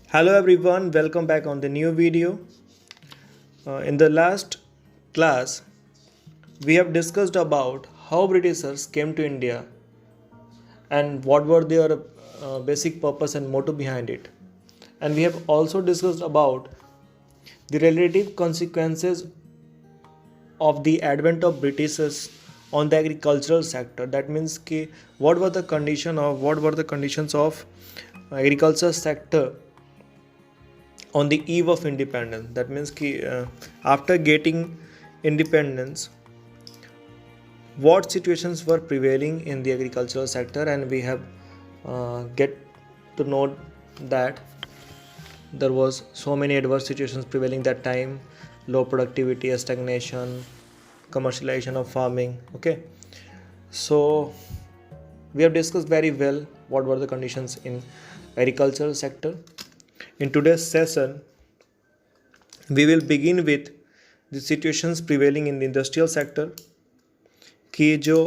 Hello everyone, welcome back on the new video. In the last class, we have discussed about how Britishers came to India and what were their basic purpose and motto behind it. And we have also discussed about the relative consequences of the advent of Britishers on the agricultural sector. That means कि what were the conditions of agriculture sector on the eve of independence. That means कि after getting independence, what situations were prevailing in the agricultural sector, and we have get to know that there was so many adverse situations prevailing that time: low productivity, stagnation, commercialization of farming. Okay, so we have discussed very well what were the conditions in agricultural sector. In today's session, we will begin with the situations prevailing in the industrial sector कि जो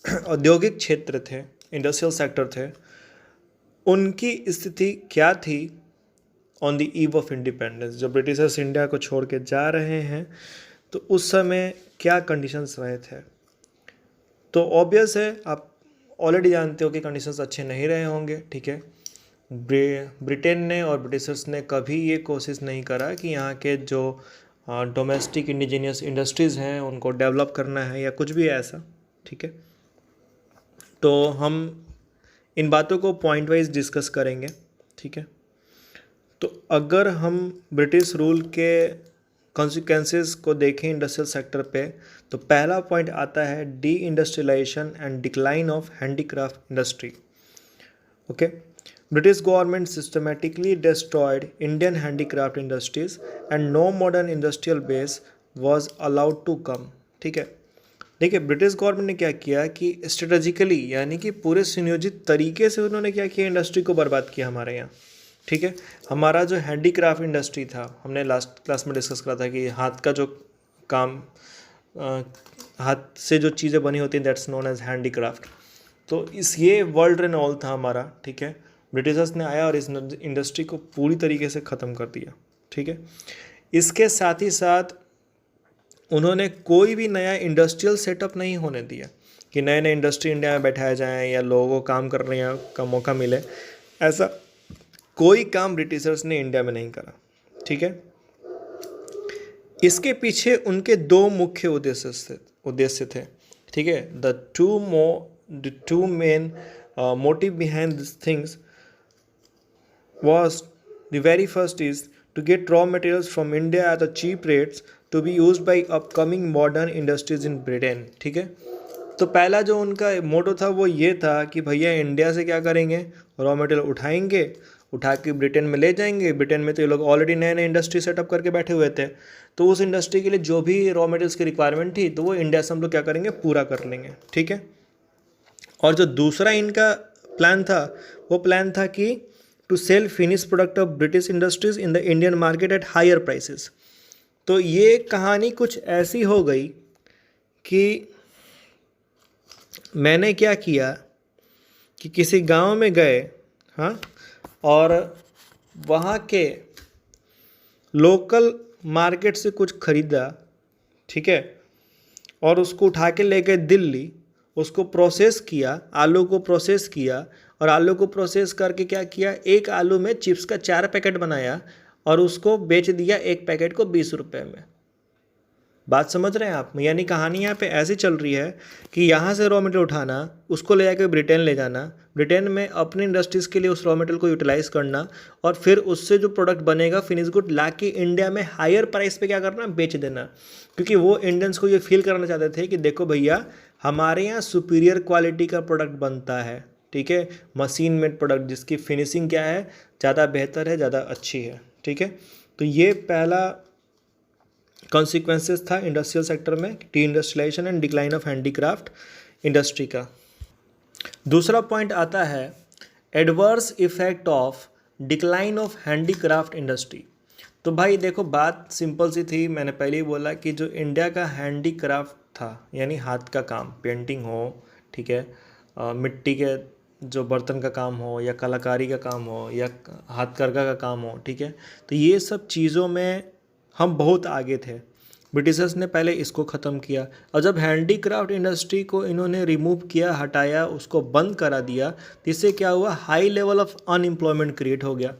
औद्योगिक क्षेत्र थे, industrial sector थे, उनकी स्थिति क्या थी on the eve of independence. जब ब्रिटिशर्स इंडिया को छोड़ के जा रहे हैं तो उस समय क्या कंडीशंस रहे थे. तो ऑब्वियस है, आप ऑलरेडी जानते हो कि कंडीशंस अच्छे नहीं रहे होंगे. ठीक है, ब्रिटेन ने और ब्रिटिशर्स ने कभी ये कोशिश नहीं करा कि यहाँ के जो डोमेस्टिक इंडिजीनियस इंडस्ट्रीज़ हैं उनको डेवलप करना है या कुछ भी ऐसा. ठीक है, तो हम इन बातों को पॉइंट वाइज डिस्कस करेंगे. ठीक है, तो अगर हम ब्रिटिश रूल के कॉन्सिक्वेंसेस को देखें इंडस्ट्रियल सेक्टर पे, तो पहला पॉइंट आता है deindustrialisation and decline of handicraft industry. Okay, British government systematically destroyed Indian handicraft industries and no modern industrial base was allowed to come. ठीक है, देखिए ब्रिटिश गवर्नमेंट ने क्या किया कि स्ट्रेटजिकली यानी कि पूरे सुनियोजित तरीके से उन्होंने क्या किया, इंडस्ट्री को बर्बाद किया हमारे यहाँ. ठीक है, हमारा जो हैंडीक्राफ्ट इंडस्ट्री था, हमने लास्ट क्लास में डिस्कस करा था कि हाथ का जो काम, हाथ से जो चीज़ें बनी होती हैं, दैट्स नोन एज हैंडीक्राफ्ट. तो ये वर्ल्ड रेनॉल था हमारा. ठीक है, ब्रिटिशर्स ने आया और इस इंडस्ट्री को पूरी तरीके से ख़त्म कर दिया. ठीक है, इसके साथ ही साथ उन्होंने कोई भी नया इंडस्ट्रियल सेटअप नहीं होने दिया कि नए नए इंडस्ट्री इंडिया में बैठाए जाएं या लोगों को काम करने का मौका मिले. ऐसा कोई काम ब्रिटिशर्स ने इंडिया में नहीं करा. ठीक है, इसके पीछे उनके दो मुख्य उद्देश्य थे. ठीक है, the two main motive behind these things was, the very first is to get raw materials from India at a cheap rates to be used by upcoming modern industries in Britain. ठीक है, तो पहला जो उनका मोटो था वो ये था कि भैया इंडिया से क्या करेंगे, रॉ मटेरियल उठाएंगे, उठा के ब्रिटेन में ले जाएंगे. ब्रिटेन में तो ये लोग ऑलरेडी नए नए इंडस्ट्री सेटअप करके बैठे हुए थे, तो उस इंडस्ट्री के लिए जो भी रॉ मटेरियल्स की रिक्वायरमेंट थी तो वो इंडिया से हम लोग क्या करेंगे, पूरा कर लेंगे. ठीक है, और जो दूसरा इनका प्लान था वो प्लान था कि to sell finish product of British industries in the Indian market at higher prices. तो ये कहानी कुछ ऐसी हो गई कि मैंने क्या किया कि किसी गांव में गए, हाँ, और वहाँ के लोकल मार्केट से कुछ ख़रीदा. ठीक है, और उसको उठा के ले गए दिल्ली, उसको प्रोसेस किया, आलू को प्रोसेस किया, और आलू को प्रोसेस करके क्या किया, एक आलू में चिप्स का 4 पैकेट बनाया और उसको बेच दिया एक पैकेट को 20 रुपये में. बात समझ रहे हैं आप? यानी कहानी यहाँ पे ऐसी चल रही है कि यहाँ से रॉ मटेरियल उठाना, उसको ले जाकर ब्रिटेन ले जाना, ब्रिटेन में अपनी इंडस्ट्रीज़ के लिए उस रॉ मटेरियल को यूटिलाइज़ करना, और फिर उससे जो प्रोडक्ट बनेगा फिनिश गुड ला के इंडिया में हायर प्राइस पे क्या करना, बेच देना. क्योंकि वो इंडियंस को ये फील कराना चाहते थे कि देखो भैया हमारे यहाँ सुपीरियर क्वालिटी का प्रोडक्ट बनता है. ठीक है, मशीन मेड प्रोडक्ट जिसकी फिनिशिंग क्या है, ज़्यादा बेहतर है, ज़्यादा अच्छी है. ठीक है, तो ये पहला कॉन्सिक्वेंसेस था इंडस्ट्रियल सेक्टर में, deindustrialisation and decline of handicraft industry का. दूसरा पॉइंट आता है adverse effect of decline of handicraft industry. तो भाई देखो बात सिंपल सी थी, मैंने पहले ही बोला कि जो इंडिया का हैंडीक्राफ्ट था यानी हाथ का काम, पेंटिंग हो, ठीक है, मिट्टी के जो बर्तन का काम हो या कलाकारी का काम हो या हाथकरघा का काम हो, ठीक है। तो ये सब चीज़ों में हम बहुत आगे थे। ब्रिटिशर्स ने पहले इसको ख़त्म किया, और जब हैंडीक्राफ्ट इंडस्ट्री को इन्होंने रिमूव किया, हटाया, उसको बंद करा दिया, तो इससे क्या हुआ, high level of unemployment create हो गया।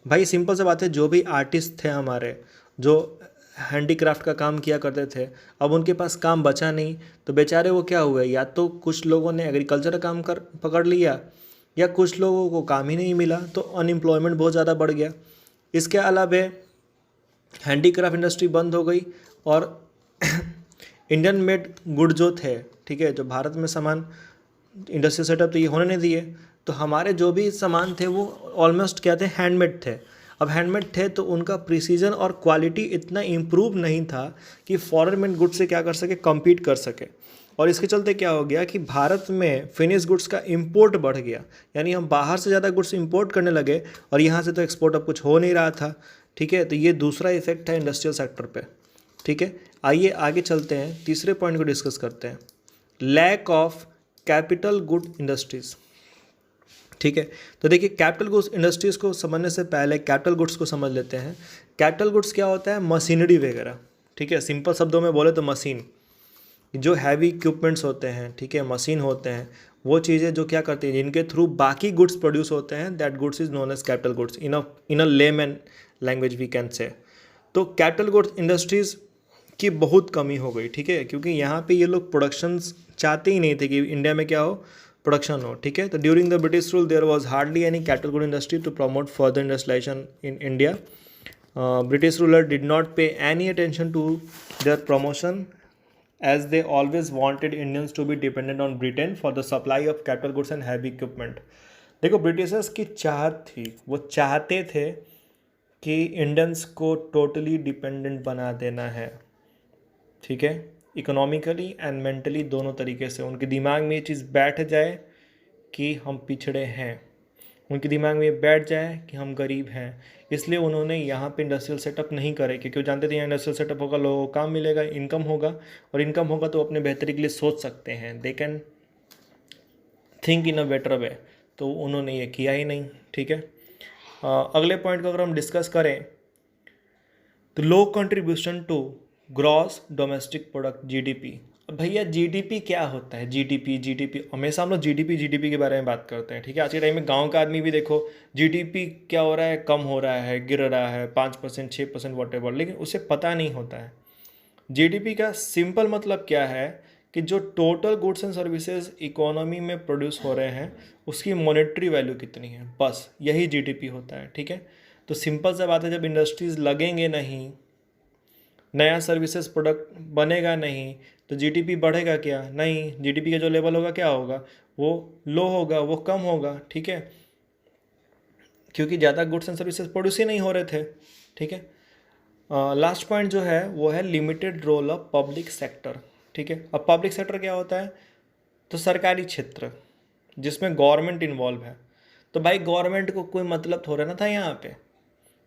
भाई सिंपल सा बात है, जो भी आर्टिस्ट थे हमारे, जो हैंडीक्राफ्ट का काम किया करते थे, अब उनके पास काम बचा नहीं, तो बेचारे वो क्या हुए, या तो कुछ लोगों ने एग्रीकल्चर का काम कर पकड़ लिया, या कुछ लोगों को काम ही नहीं मिला, तो अनएम्प्लॉयमेंट बहुत ज़्यादा बढ़ गया। इसके अलावा हैंडीक्राफ्ट इंडस्ट्री बंद हो गई, और इंडियन मेड गुड जो थे, ठीक है, जो भारत में सामान इंडस्ट्रियल सेटअप तो ये होने नहीं दिए, तो हमारे जो भी सामान थे वो ऑलमोस्ट क्या थे, हैंडमेड थे। अब हैंडमेड थे तो उनका प्रिसीजन और क्वालिटी इतना इम्प्रूव नहीं था कि फॉरेन मेड गुड्स से क्या कर सके, कम्पीट कर सके। और इसके चलते क्या हो गया कि भारत में फिनिश गुड्स का इंपोर्ट बढ़ गया, यानी हम बाहर से ज़्यादा गुड्स इंपोर्ट करने लगे, और यहाँ से तो एक्सपोर्ट अब कुछ हो नहीं रहा था, ठीक है। तो ये दूसरा इफेक्ट है इंडस्ट्रियल सेक्टर पे, ठीक है। आइए आगे चलते हैं, तीसरे पॉइंट को डिस्कस करते हैं, lack of capital good industries, ठीक है। तो देखिए, कैपिटल गुड्स इंडस्ट्रीज़ को समझने से पहले कैपिटल गुड्स को समझ लेते हैं। कैपिटल गुड्स क्या होता है, मशीनरी वगैरह, ठीक है। सिंपल शब्दों में बोले तो मशीन, जो हैवी इक्विपमेंट्स होते हैं, ठीक है, मशीन होते हैं, वो चीज़ें जो क्या करती हैं, जिनके थ्रू बाकी गुड्स प्रोड्यूस होते हैं, that goods is known as capital goods in a layman language we can say. तो कैपिटल गुड्स इंडस्ट्रीज़ की बहुत कमी हो गई, ठीक है, क्योंकि यहाँ पे ये लोग प्रोडक्शंस चाहते ही नहीं थे कि इंडिया में क्या हो, प्रोडक्शन हो, ठीक है। तो during the British rule there was hardly any capital good industry to promote further industrialisation in India. British ruler did not pay any attention to their promotion, as they always wanted Indians to be dependent on Britain for the supply of capital goods and heavy equipment. देखो, Britishers की चाहत थी, वो चाहते थे कि Indians को totally dependent बना देना है, ठीक है, इकोनॉमिकली एंड मेंटली दोनों तरीके से। उनके दिमाग में ये चीज़ बैठ जाए कि हम पिछड़े हैं, उनके दिमाग में ये बैठ जाए कि हम गरीब हैं, इसलिए उन्होंने यहाँ पे इंडस्ट्रियल सेटअप नहीं करे, क्योंकि वो जानते थे यहाँ इंडस्ट्रियल सेटअप होगा, लोगों को काम मिलेगा, इनकम होगा, और इनकम होगा तो अपने बेहतरी के लिए सोच सकते हैं, they can think in a better way. तो उन्होंने ये किया ही नहीं, ठीक है। अगले पॉइंट को अगर हम डिस्कस करें तो low contribution to gross domestic product, GDP. अब भैया जीडीपी क्या होता है, जीडीपी हमेशा हम लोग जीडीपी के बारे में बात करते हैं, ठीक है। आज के टाइम में गांव का आदमी भी देखो, जीडीपी क्या हो रहा है, कम हो रहा है, गिर रहा है, 5%, 6%, वॉटेवर, लेकिन उसे पता नहीं होता है। जीडीपी का सिंपल मतलब क्या है कि जो total goods and services economy में प्रोड्यूस हो रहे हैं, उसकी मॉनेटरी वैल्यू कितनी है, बस यही जीडीपी होता है, ठीक है। तो सिंपल सा बात है, जब इंडस्ट्रीज़ लगेंगे नहीं, नया सर्विसेज प्रोडक्ट बनेगा नहीं, तो जीडीपी बढ़ेगा क्या, नहीं, जीडीपी का जो लेवल होगा क्या होगा, वो लो होगा, वो कम होगा, ठीक है, क्योंकि ज़्यादा गुड्स एंड सर्विसेज प्रोड्यूस ही नहीं हो रहे थे, ठीक है। लास्ट पॉइंट जो है वो है limited role of public sector, ठीक है। अब पब्लिक सेक्टर क्या होता है, तो सरकारी क्षेत्र जिसमें गवर्नमेंट इन्वॉल्व है। तो भाई गवर्नमेंट को कोई मतलब थोड़ा ना था यहाँ पे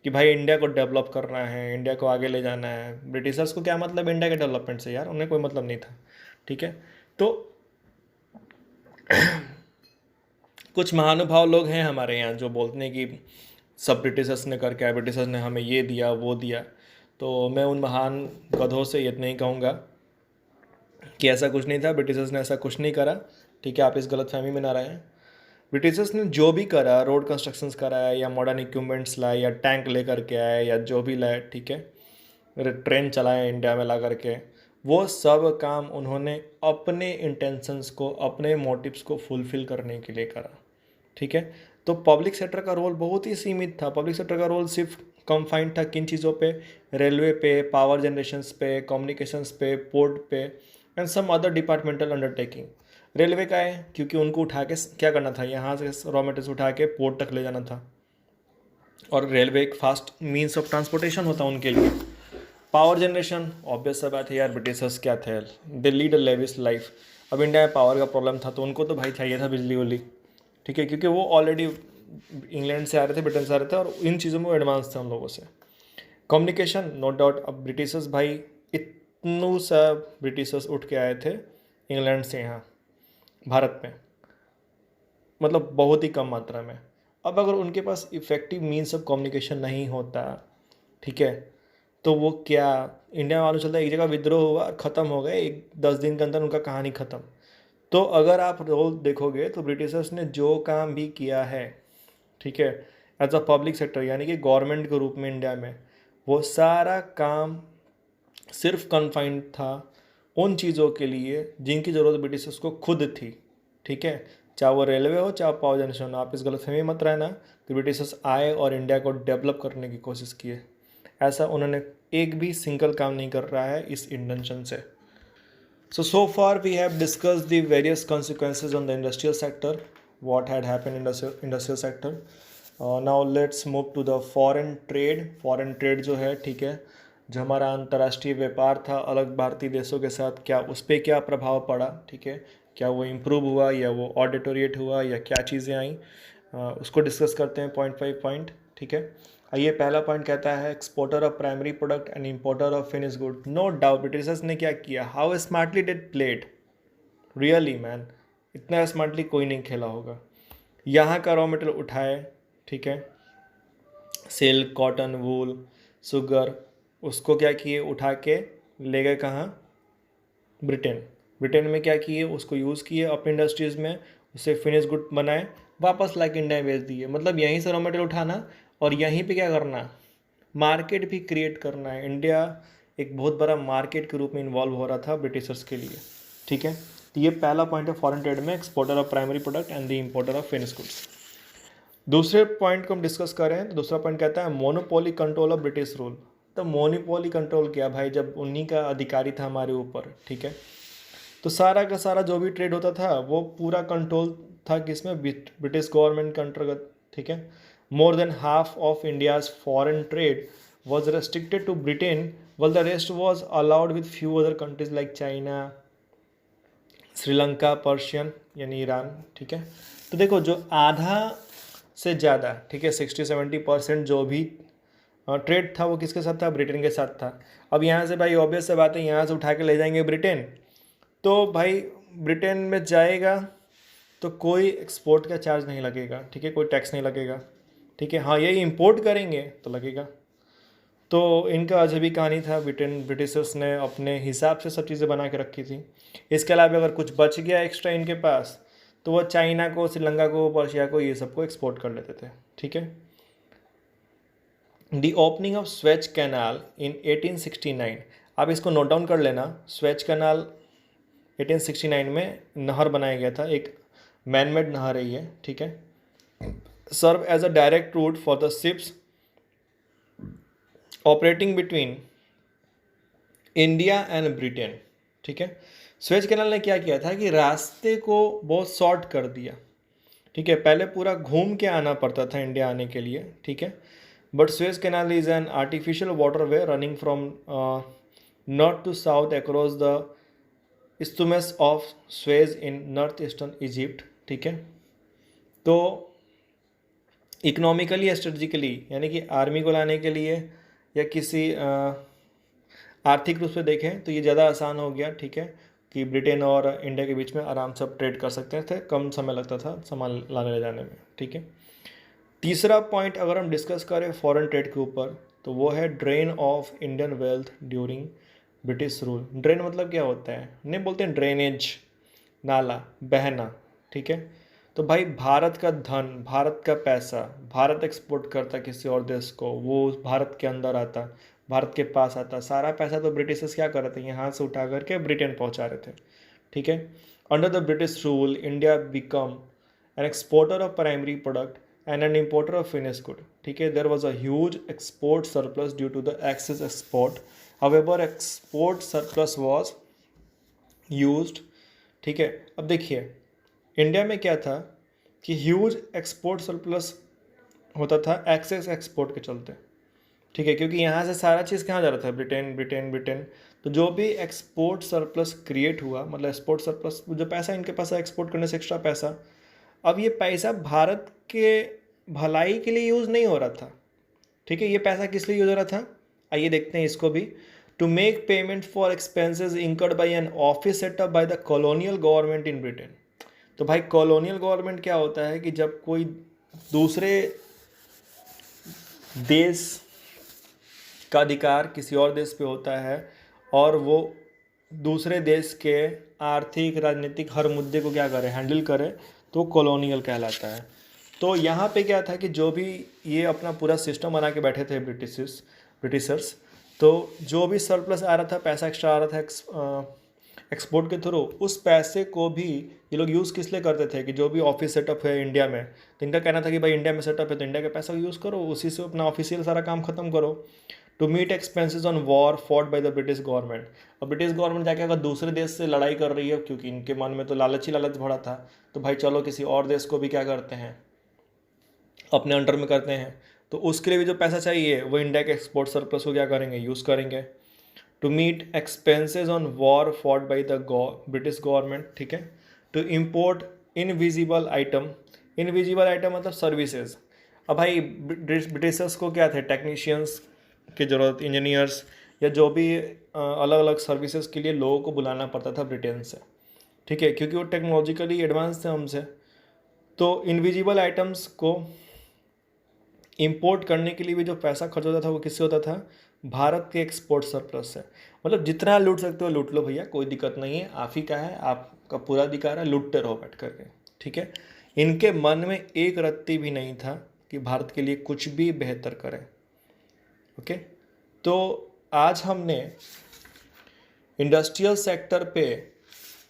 कि भाई इंडिया को डेवलप करना है, इंडिया को आगे ले जाना है। ब्रिटिशर्स को क्या मतलब इंडिया के डेवलपमेंट से, यार उन्हें कोई मतलब नहीं था, ठीक है। तो कुछ महानुभाव लोग हैं हमारे यहाँ जो बोलते हैं कि सब ब्रिटिशर्स ने करके आए, ब्रिटिशर्स ने हमें ये दिया वो दिया। तो मैं उन महान गधों से ये नहीं कहूँगा कि ऐसा कुछ नहीं था, ब्रिटिशर्स ने ऐसा कुछ नहीं करा, ठीक है। आप इस गलतफहमी में ना रहें। ब्रिटिशर्स ने जो भी करा, रोड कंस्ट्रक्शंस कराया या मॉडर्न इक्विपमेंट्स लाए या टैंक लेकर के आए या जो भी लाए, ठीक है, ट्रेन चलाए इंडिया में ला करके, वो सब काम उन्होंने अपने इंटेंशंस को, अपने मोटिव्स को फुलफ़िल करने के लिए करा, ठीक है। तो पब्लिक सेक्टर का रोल बहुत ही सीमित था। पब्लिक सेक्टर का रोल सिर्फ कंफाइंड था किन चीज़ों पे, रेलवे पे, पावर जनरेशंस पे, कम्युनिकेशंस पे, पोर्ट पे and some other departmental undertaking. Railway का है क्योंकि उनको उठा के क्या करना था, यहाँ से रॉ मटेरियल्स उठा के पोर्ट तक ले जाना था, और रेलवे एक फास्ट मीन्स ऑफ ट्रांसपोर्टेशन होता उनके लिए। पावर जनरेशन, ऑब्वियस सा बात है यार, ब्रिटिशर्स क्या थे, they lead a lavish life. अब इंडिया में पावर का प्रॉब्लम था तो उनको तो भाई चाहिए था बिजली उली, ठीक है, क्योंकि वो ऑलरेडी इंग्लैंड से आ रहे थे, ब्रिटेन से आ रहे थे, और इन चीज़ों में एडवांस थे उन लोगों से। कम्युनिकेशन, नो डाउट, अब ब्रिटिशर्स भाई इतनू सा ब्रिटिशर्स उठ के आए थे इंग्लैंड से यहाँ भारत में, मतलब बहुत ही कम मात्रा में। अब अगर उनके पास इफ़ेक्टिव मीन्स ऑफ कम्युनिकेशन नहीं होता, ठीक है, तो वो क्या, इंडिया मालूम चलता है एक जगह विद्रोह हुआ और ख़त्म हो गए, 10 दिन के अंदर उनका कहानी ख़त्म। तो अगर आप रोल देखोगे तो ब्रिटिशर्स ने जो काम भी किया है, ठीक है, एज अ पब्लिक सेक्टर यानी कि गवर्नमेंट के रूप में इंडिया में, वो सारा काम सिर्फ कन्फाइंड था उन चीज़ों के लिए जिनकी ज़रूरत ब्रिटिशर्स को खुद थी, ठीक है, चाहे वो रेलवे हो चाहे पावर जनरेशन हो। आप इस गलतफहमी मत रहना कि ब्रिटिशर्स आए और इंडिया को डेवलप करने की कोशिश किए, ऐसा उन्होंने एक भी सिंगल काम नहीं कर रहा है इस इंटेंशन से। So far we have discussed the various consequences on the industrial sector, what had happened in the industrial sector. Now let's move to the foreign trade. Foreign trade जो है, ठीक है, जो हमारा अंतर्राष्ट्रीय व्यापार था अलग भारतीय देशों के साथ, क्या उस पर क्या प्रभाव पड़ा, ठीक है, क्या वो इम्प्रूव हुआ या वो और डिटोरिएट हुआ या क्या चीज़ें आई, उसको डिस्कस करते हैं पॉइंट बाई पॉइंट, ठीक है। ये पहला पॉइंट कहता है exporter of primary product and importer of finish good. No doubt Britishers ने क्या किया, how smartly did played, really man, इतना स्मार्टली कोई नहीं खेला होगा। यहाँ का रॉ मटेरियल उठाए, ठीक है, सिल्क, कॉटन, वूल, शुगर, उसको क्या किए, उठा के ले गए कहाँ, ब्रिटेन। ब्रिटेन में क्या किए, उसको यूज़ किए अपनी इंडस्ट्रीज़ में, उससे फिनिश गुड बनाए, वापस ला के इंडिया में बेच दिए। मतलब यहीं से रॉ मटेरियल उठाना और यहीं पे क्या करना, मार्केट भी क्रिएट करना है। इंडिया एक बहुत बड़ा मार्केट के रूप में इन्वॉल्व हो रहा था ब्रिटिशर्स के लिए, ठीक है। तो ये पहला पॉइंट है फॉरेन ट्रेड में, exporter of primary product and the importer of finish goods. दूसरे पॉइंट को हम डिस्कस करें तो दूसरा पॉइंट कहता है monopoly control of British rule. तो मोनोपोली कंट्रोल किया भाई, जब उन्हीं का अधिकारी था हमारे ऊपर, ठीक है, तो सारा का सारा जो भी ट्रेड होता था वो पूरा कंट्रोल था किसमें, ब्रिटिश गवर्नमेंट के अंतर्गत, ठीक है। More than half of India's foreign trade was restricted to Britain while the rest was allowed with few other countries like China, Sri Lanka, Persian यानी ईरान, ठीक है। तो देखो जो आधा से ज़्यादा, ठीक है, 60-70% जो भी ट्रेड था वो किसके साथ था, ब्रिटेन के साथ था। अब यहाँ से भाई ऑब्वियस से बात है, यहाँ से उठा के ले जाएंगे ब्रिटेन, तो भाई ब्रिटेन में जाएगा तो कोई एक्सपोर्ट का चार्ज नहीं लगेगा, ठीक है, कोई टैक्स नहीं लगेगा, ठीक है। हाँ, ये इंपोर्ट करेंगे तो लगेगा। तो इनका अजब भी कहानी था, ब्रिटिशर्स ने अपने हिसाब से सब चीज़ें बना के रखी थी। इसके अलावा अगर कुछ बच गया एक्स्ट्रा इनके पास तो वो चाइना को, श्रीलंका को, पर्शिया को, ये सबको एक्सपोर्ट कर लेते थे, ठीक है। The opening of Suez canal in 1869, आप इसको नोट डाउन कर लेना। स्वेज कैनाल 1869 में नहर बनाया गया था, एक मैनमेड नहर है ये, ठीक है। Serve as a direct route for the ships operating between India and Britain, ठीक है। स्वेज कैनाल ने क्या किया था कि रास्ते को बहुत शॉर्ट कर दिया, ठीक है। पहले पूरा घूम के आना पड़ता था इंडिया आने के लिए, ठीक है। But Suez canal is an artificial waterway running from north to south across the isthmus of Suez in north eastern Egypt, ठीक है। तो इकोनॉमिकली, स्ट्रेटजिकली, यानी कि आर्मी को लाने के लिए या किसी आर्थिक रूप से देखें तो ये ज़्यादा आसान हो गया, ठीक है, कि ब्रिटेन और इंडिया के बीच में आराम से ट्रेड कर सकते थे, कम समय लगता था सामान लाने ले जाने में, ठीक है। तीसरा पॉइंट अगर हम डिस्कस करें फॉरेन ट्रेड के ऊपर तो वो है drain of Indian wealth during British rule. Drain मतलब क्या होता है, नहीं बोलते हैं ड्रेनेज, नाला, बहना, ठीक है। तो भाई भारत का धन, भारत का पैसा भारत एक्सपोर्ट करता किसी और देश को, वो भारत के अंदर आता, भारत के पास आता, सारा पैसा तो ब्रिटिशर्स क्या कर रहे थे, यहाँ से उठा करके ब्रिटेन पहुँचा रहे थे, ठीक है। Under the British rule India become an exporter of primary product and an importer of finished good, ठीक है। there was a huge export surplus due to the excess export, however export surplus was used, ठीक है। अब देखिए India में क्या था कि ह्यूज एक्सपोर्ट सरप्लस होता था एक्सेस एक्सपोर्ट के चलते, ठीक है, क्योंकि यहाँ से सारा चीज़ कहाँ जा रहा था, ब्रिटेन ब्रिटेन ब्रिटेन। तो जो भी एक्सपोर्ट सरप्लस क्रिएट हुआ, मतलब एक्सपोर्ट सरप्लस, जो पैसा इनके पास है एक्सपोर्ट करने से एक्स्ट्रा पैसा, अब ये पैसा भारत के भलाई के लिए यूज़ नहीं हो रहा था, ठीक है। ये पैसा किस लिए यूज़ हो रहा था, आइए देखते हैं इसको भी। To make payment for expenses incurred by an office setup by the colonial government in Britain. तो भाई कॉलोनियल गवर्नमेंट क्या होता है कि जब कोई दूसरे देश का अधिकार किसी और देश पे होता है और वो दूसरे देश के आर्थिक राजनीतिक हर मुद्दे को क्या करे, हैंडल करे, तो कॉलोनियल कहलाता है। तो यहाँ पे क्या था कि जो भी ये अपना पूरा सिस्टम बना के बैठे थे ब्रिटिशर्स, तो जो भी सरप्लस आ रहा था, पैसा एक्स्ट्रा आ रहा था एक्सपोर्ट के थ्रू, उस पैसे को भी ये लोग यूज़ किस लिए करते थे कि जो भी ऑफिस सेटअप है इंडिया में, तो इनका कहना था कि भाई इंडिया में सेटअप है तो इंडिया के पैसा यूज़ करो, उसी से अपना ऑफिशियल सारा काम खत्म करो। To meet expenses on war fought by the British government. और ब्रिटिश गवर्नमेंट जाके अगर दूसरे देश से लड़ाई कर रही है, क्योंकि इनके मन में तो लालच ही लालच भरा था, तो भाई चलो किसी और देश को भी क्या करते हैं, अपने अंडर में करते हैं। तो उसके लिए भी जो पैसा चाहिए वो इंडिया के एक्सपोर्ट सरप्लस को क्या करेंगे, यूज़ करेंगे। To meet expenses on war fought by the British government, ठीक है। To import invisible item, invisible item मतलब सर्विसेज। अब भाई ब्रिटिशर्स को क्या थे, टेक्नीशियंस की ज़रूरत, इंजीनियर्स या जो भी अलग अलग सर्विसेज के लिए लोगों को बुलाना पड़ता था ब्रिटेन से, ठीक है, क्योंकि वो टेक्नोलॉजिकली एडवांस थे हमसे। तो इनविजिबल आइटम्स को इंपोर्ट करने के लिए भी जो पैसा खर्च होता था वो किससे होता था, भारत के एक्सपोर्ट सरप्लस से। मतलब जितना लूट सकते हो लूट लो भैया, कोई दिक्कत नहीं है, आप ही का है, आपका पूरा अधिकार है, लूटते रहो बैठ करके, ठीक है। इनके मन में एक रत्ती भी नहीं था कि भारत के लिए कुछ भी बेहतर करें। ओके, तो आज हमने इंडस्ट्रियल सेक्टर पे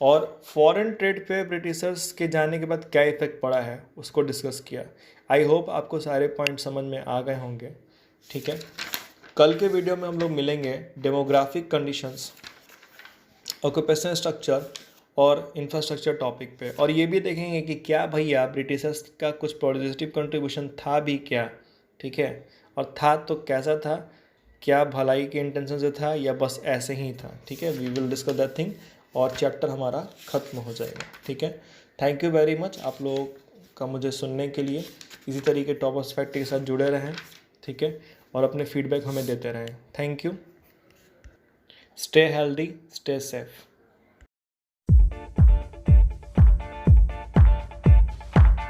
और फॉरेन ट्रेड पे ब्रिटिशर्स के जाने के बाद क्या इफेक्ट पड़ा है उसको डिस्कस किया। आई होप आपको सारे पॉइंट समझ में आ गए होंगे, ठीक है। कल के वीडियो में हम लोग मिलेंगे डेमोग्राफिक कंडीशंस, ऑक्यूपेशनल स्ट्रक्चर और इंफ्रास्ट्रक्चर टॉपिक पे, और ये भी देखेंगे कि क्या भैया ब्रिटिशर्स का कुछ पॉजिटिव कंट्रीब्यूशन था भी क्या, ठीक है, और था तो कैसा था, क्या भलाई के इंटेंशन से था या बस ऐसे ही था, ठीक है। We will discuss that thing और चैप्टर हमारा ख़त्म हो जाएगा, ठीक है। थैंक यू वेरी मच आप लोगों का मुझे सुनने के लिए। इसी तरीके टॉपर्स फैक्ट के साथ जुड़े रहें, ठीक है, और अपने फीडबैक हमें देते रहें। Thank you. Stay healthy, stay safe.